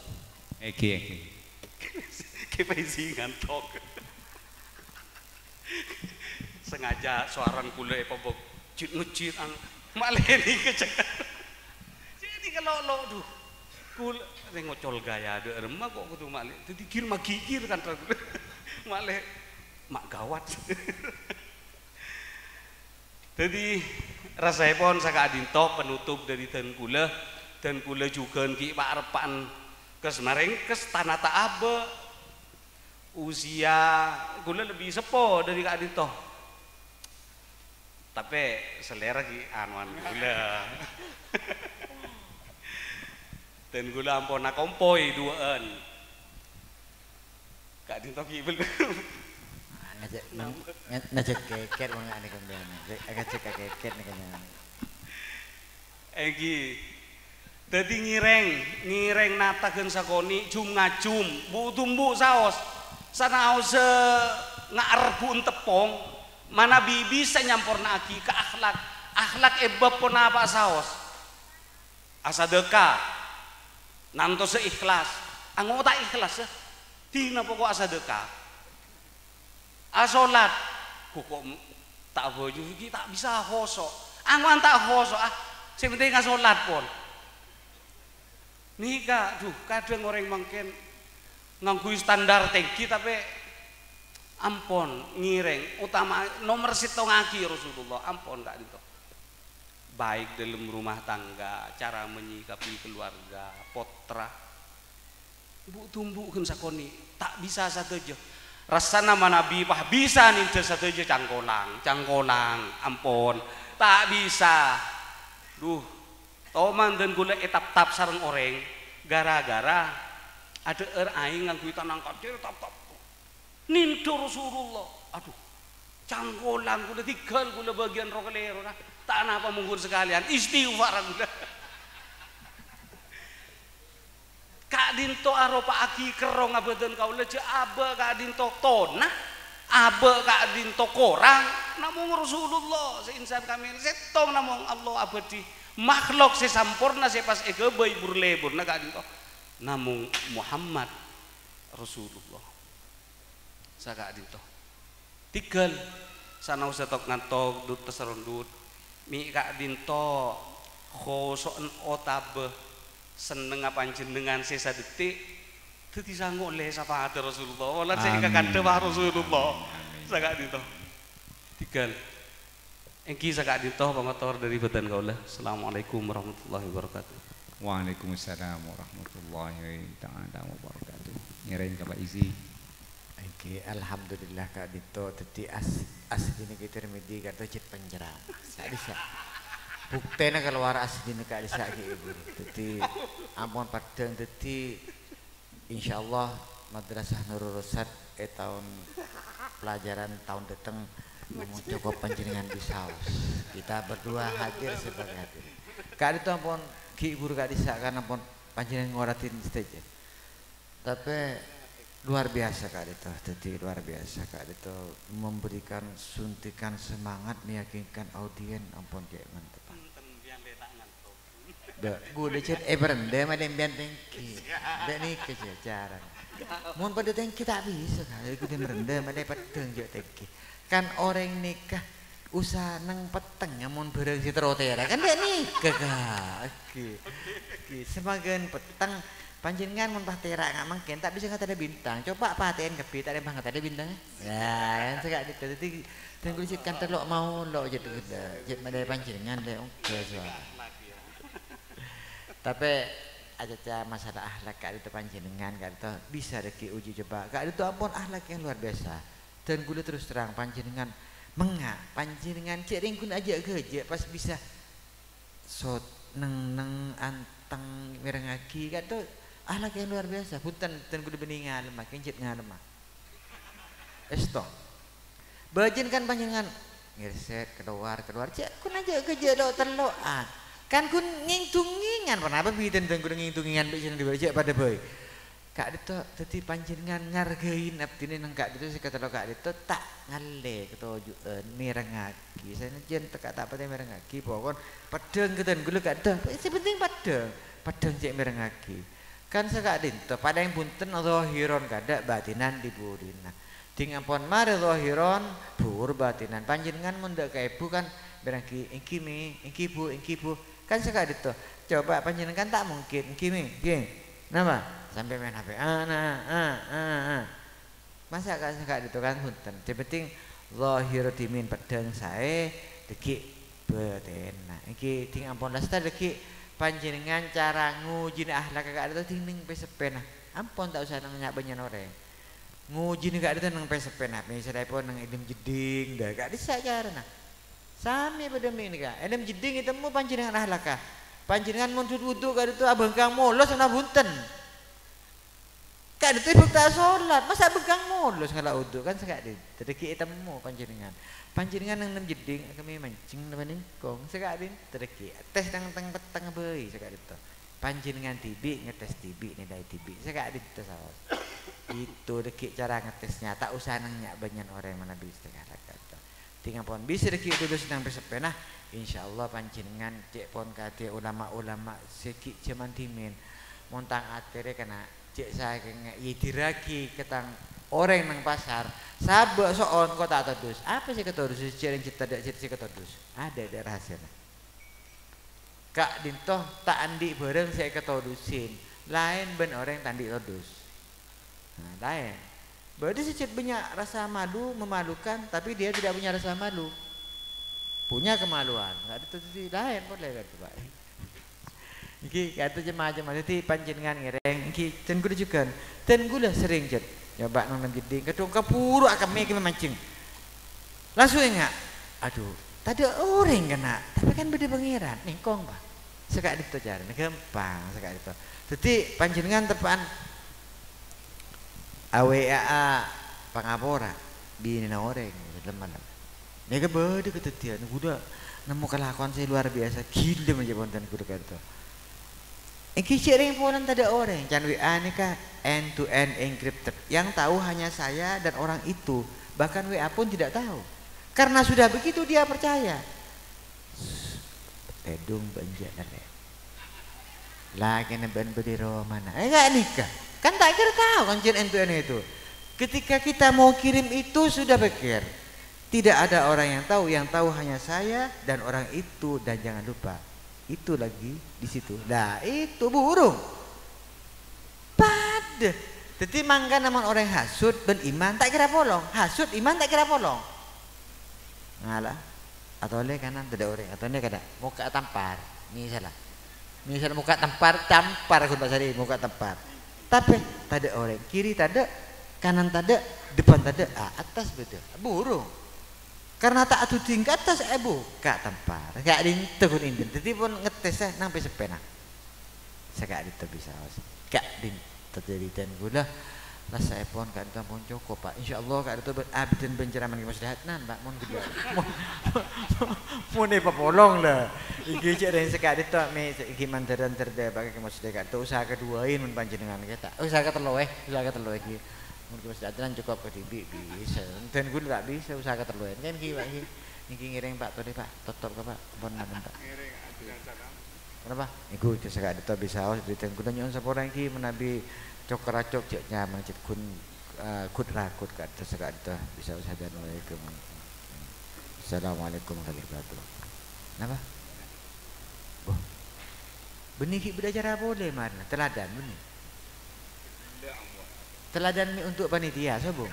Eki kepensi ngantok sengaja suaran kula pabok cit ngecit maleni kecek jadi kalau lo duh kula ngocol gaya ada remah kok kudu malih jadi gigir kan malih mak gawat jadi rasanya saka adinto penutup dari dan kula juga ki pak arepan kesemaring kes tanah abe usia kula lebih sepo dari kak adinto tapi selera ki anuan gula dan gula ampona kompoi duaan kak dinto ki belum ngajak keket wong ane kemben ngajak keket nek kene egi dadi ngireng natakeun sakoni jum ngajum bu tumbu saos sanaos ngarebun tepong mana bisa nyamporna aki ke akhlak ebab pun apa saos asadeka nanto seikhlas anggo tak ikhlas dina pokok asadeka asolat kok tak bojo iki tak bisa khoso anggo tak khoso sing penting asolat pun nika duh kadang orang mungkin nganggo standar tinggi tapi ampun ngireng utama nomor sito ngaki Rasulullah ampun kak itu baik dalam rumah tangga cara menyikapi keluarga potra bu tumbuh sakoni tak bisa satu aja rasa nama Nabi pah bisa nih satu aja cangkonang ampun tak bisa duh toman dan gula etap sarang orang gara-gara ada aing nganggo tanang kadir tap nindu Rasulullah aduh cangkolang kuda tigal kuda bagian rokelero nah tak apa mungkur sekalian istighfar kuda kak dinto aropa aki kerong abadan kau leje abe kak dinto tonah abe kak dinto korang namung Rasulullah seinsan kami setong namung Allah abadi makhluk sesampurna sepas ege bayi burlebur nah kak dinto namung Muhammad Rasulullah saka adito tigal sana usah tok ngantok dut teserundut mi kak dinto khosoen otabe seneng apa jenengan sesa detik dadi sanggo le sapa ada Rasulullah lan sing kakande wah Rasulullah saka adito tigal engki saka adito pamator dari badan kaula assalamualaikum warahmatullahi wabarakatuh Waalaikumsalam warahmatullahi taala wabarakatuh ngireng ka Pak Izi Oke, alhamdulillah kak Dito tadi asli kita remedi kata cit penjerang. Tak bisa. Buktena keluar asli kak bisa ibu. Tadi ampun padang tadi insyaallah madrasah Nurul Rusad tahun pelajaran tahun datang mau cukup panjenengan di saus. Kita berdua hadir sebagai hadir. Kak Dito ampun ki ibu kak bisa kan ampun panjenengan ngoratin stage. Tapi luar biasa kak Dito, jadi luar biasa kak Dito memberikan suntikan semangat meyakinkan audien ampun kayak mantep. Gue udah chat berende macam bian tengki, dah ni kejajaran. Mohon pada tengki tak bisa kak, gue udah berende macam peteng juga tengki. Kan orang nikah usaha nang peteng, mohon bereng si terotera kan dia nikah kak. Oke, semakin peteng. Panjenengan mun pahtera nggak mungkin tak bisa kata ada bintang coba paten kepi tak ada bang kata ada bintangnya ya kan segak jadi dan kulit kan terlok mau lo jadi jadi ada panjenengan deh oke soal tapi aja masalah akhlak kak itu panjenengan kak itu bisa deki uji coba kak itu ampun akhlak yang luar biasa dan gue terus terang panjenengan mengak panjenengan cek ringkun aja kerja pas bisa so neng anteng merengaki kak itu akhlak yang luar biasa punten dan kudu bening ngalem kincit ngalem esto bajen kan panjenengan ngirset keluar cek kun aja kerja do terloan Kan kun ngingtungingan kenapa bidan dan kun ngingtungingan bikin dibaca pada boy. Kak Dito dadi panjenengan ngargain abdine nang Kak Dito kata lo Kak Dito tak ngale ketujuan mirengaki. Saya jen tak tak pate mirengaki pokon pedeng keten gula Kak Dito. Sing penting pedeng. Pedeng cek mirengaki. Kan Kak Dito pada yang punten zahiron kada batinan diburina. Ding ampun mare zahiron bur batinan panjenengan mundak ka ibu kan mirengaki iki mi iki bu kan Kak Dito coba panjenengan tak mungkin iki mi nggih napa sampai main HP masa Kak Dito kan punten yang penting zahir dimin pedang sae deki betena iki ding ampun lasta deki panjenengan cara nguji akhlak Kak Dito ding ning pesepena ampun tak usah nanya banyak orang nguji Kak Dito nang pesepena misalnya pun nang idem jeding dah Kak Dito carana sami pada ini Kak idem jeding itemu panjenengan akhlak panjenengan mun wudu Kak Dito abang kang molos ana bunten Kak Dito ibu tak sholat masa begang molos ngala wudu kan Kak Dito tedeki itemu panjenengan nang nem jeding kami mancing nemen kong Kak Dito tedeki tes nang teng peteng beui Kak Dito panjenengan tibi ngetes tibi nilai tibi Kak Dito saos itu deki cara ngetesnya tak usah nang nyak banyak orang mana bisa Kak Dito tinggal pon bisa deki dulu sedang bersepenah insyaallah panjenengan cek pon kate ulama-ulama seki jaman dimin montang atere kena cek saya kengek yidiragi ketang orang nang pasar sabak soon kok tak todus apa sih ketodus cering cita dak cita ketodus ada rahasianya Kak Dito tak andi bareng saya ketodusin lain ben orang tandi todus nah lain berarti secet banyak rasa malu memalukan tapi dia tidak punya rasa malu punya kemaluan nggak itu lain boleh kan Pak iki kata jemaah-jemaah itu panjenengan ngereng iki ten gula juga ten gula sering jet nyoba nang gede kedong kapuru akan memancing langsung enggak aduh tadi orang kena tapi kan beda pangeran ningkong Pak sekak Dito cara gampang sekak Dito jadi panjenengan tepan awea pangapora bini na orang teman mereka beda ketetian udah nemu kelakuan saya luar biasa gila aja ponten kudu kata iki sering ponan tada orang can WA ini kah end to end encrypted yang tahu hanya saya dan orang itu bahkan WA pun tidak tahu karena sudah begitu dia percaya edung banja lagi neben berdiri mana enggak nikah kan tak kira tahu kan end to end itu ketika kita mau kirim itu sudah pikir tidak ada orang yang tahu hanya saya dan orang itu dan jangan lupa itu lagi di situ nah itu burung pada jadi mangga namun orang hasud ben iman tak kira polong hasud iman tak kira polong ngalah atau le kanan tidak orang atau le kada muka tampar misal muka tampar aku bahasa ini muka tampar tapi tada orang kiri tada kanan tada depan tada atas beda burung karena tak adu tingkat atas buka tampar gak dintekun inden jadi pun ngetes nang pesepena saya gak dintek bisa gak dintek jadi dan gula lah saya pun gak dintek pun cukup Pak insyaallah gak dintek abdin penceraman ke masyarakat nan Pak mohon gede mohon papolong lah iki cek dan sekak dintek me iki mandaran terde pakai ke masyarakat itu usaha keduain mun panjenengan kita usaha keteluh iki mungkin masih ada cukup ke tibi bisa dan gue nggak bisa usaha keterluan kan gila ini ngiring Pak tadi Pak tutup ke Pak pun mana Pak kenapa iku sekak Dito bisa awas di tengku dan nyon seorang ki menabi cok racok ceknya mengcet kun kut rakut kat sekak Dito bisa usaha dan waalaikum assalamualaikum warahmatullahi wabarakatuh kenapa benih belajar boleh mana teladan benih teladan untuk panitia sobo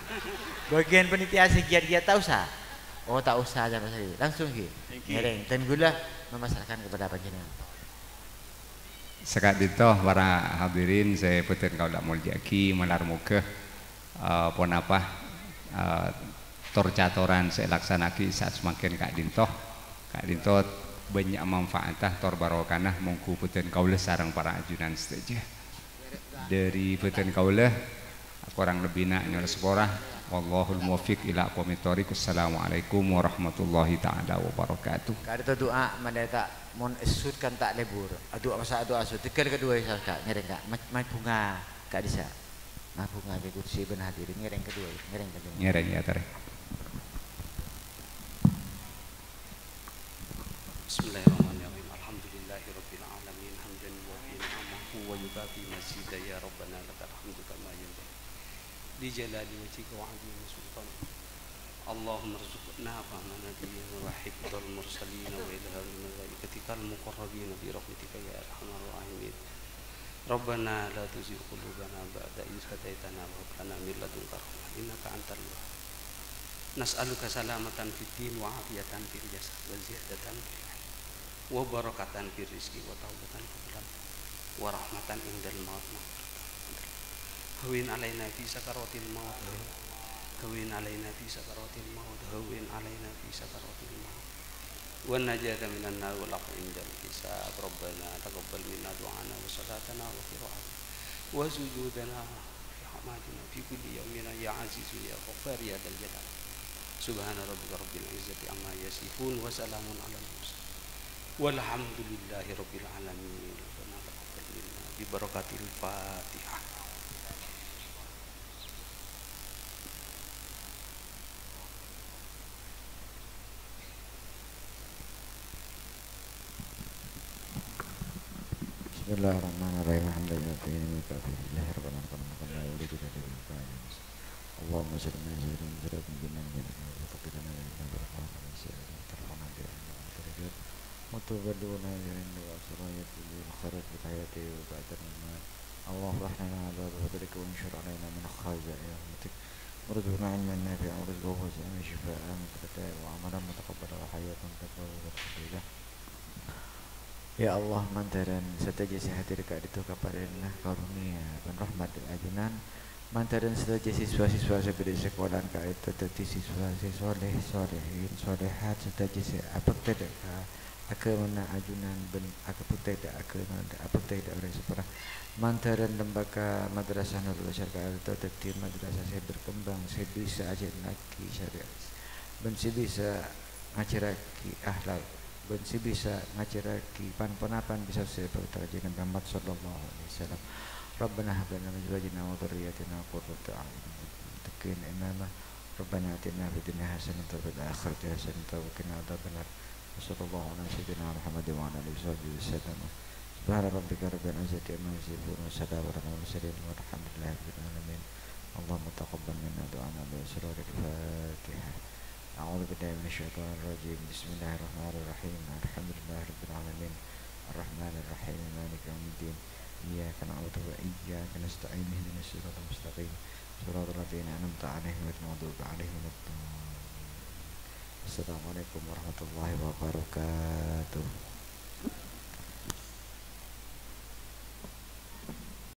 bagian panitia segiat-giat tak usah oh tak usah aja Mas langsung ki ngereng dan gula memasarkan kepada panjenengan Sekak Dito para hadirin saya puten kau dak muljaki melar muka pon apa torcatoran saya laksanaki saat semakin Kak Dito banyak manfaatah tor barokanah mongku puten kaulah sarang para ajunan setuju dari puten kaulah kurang lebih nak nyola seporah Wallahul muwaffiq ila aqwamit thoriq. Assalamualaikum warahmatullahi taala wabarakatuh. Kada doa mandeta mon esud kan tak lebur. Doa masa doa esud. Tekan kedua Kak, ngereng Kak. Mai bunga Kak Disa. Nah bunga ke kursi ben hadirin ngereng kedua. Ngereng ya tare. Bismillahirrahmanirrahim. Alhamdulillahirabbil alamin hamdan wa ni'amahu wa yukafi mazida ya rabbana lakal hamdu kama yanbaghi li jalali wajhika wa 'azimi sultanik. Allahumma rzuqna fahma nabiyyin wa hifdzal mursalin wa ilhamil malaikatikal muqarrabin bi rahmatika ya arhamar rahimin. Rabbana la tuzigh qulubana ba'da idh hadaitana wa hab lana min ladunka rahmah innaka antal wahhab. Nas'aluka salamatan fid din wa afiyatan fil jasad wa ziyadatan fil wa barakatan fir rizqi wa taubatan qablan wa rahmatan indal maut. Hawin alaina fi sakaratil maut, hawin alaina fi sakaratil maut, hawin alaina fi sakaratil maut, wa najata minan nar wal afu indal hisab. Rabbana taqabbal minna du'ana wa salatana wa qira'atana wa sujudana fi hamatina fi kulli yawmin ya azizu ya ghaffar ya dzal jalal. Subhana rabbika rabbil izzati amma yasifun wa salamun alal mursalin walhamdulillahi rabbil alamin. Rabbana taqabbal minna bi barakatil Fatihah. Bismillahirrahmanirrahim. Alhamdulillahirabbil alamin. Allahumma salli ala sayyidina Muhammadin wa taqabbal متبدون عند وأسرائيل بالخيرات في الحياة وبعد الممات. اللهم احنا على بذلك وانشر علينا من خزائن رحمتك ورزقنا علما نافعا ورزقه وسعا شفاء من كل داء وعملا متقبلا وحياة طيبة. Ya Allah, mantaran setaja hadir kat itu kaparinah karunia dan rahmat dan ajunan. Mantaran setaja siswa-siswa seberi sekolah kat itu tetapi siswa-siswa solehin solehat setaja apa tidak aka mana ajunan ben aka putih dak aka mana apa tidak oleh separah. Mantaran lembaga madrasah Nurul Syariah itu tetapi madrasah saya berkembang, saya bisa ajar lagi syariat, ben saya bisa ngajaraki akhlak, ben si bisa ngajaraki pan-panapan bisa saya bertaraji Nabi Muhammad sallallahu alaihi wasallam. Rabbana hab lana min azwajina wa dhurriyyatina qurrata a'yun wattaqina imama. Rabbana atina fid dunya hasanatan wa fil akhirati hasanatan wa qina adzabannar. Sallallahu ala sayyidina Muhammad wa ala alihi wasallam. Subhana rabbika rabbil izzati amma yasifun wa salamun alal mursalin walhamdulillahi rabbil alamin. Allahumma taqabbal minna du'ana bi suratil Fatihah. أعوذ بالله من الشيطان الرجيم. بسم الله الرحمن الرحيم. الحمد لله رب العالمين الرحمن الرحيم مالك يوم الدين إياك نعبد وإياك نستعين اهدنا الصراط المستقيم صراط الذين أنعمت عليهم غير المغضوب عليهم ولا الضالين. السلام عليكم ورحمة الله وبركاته.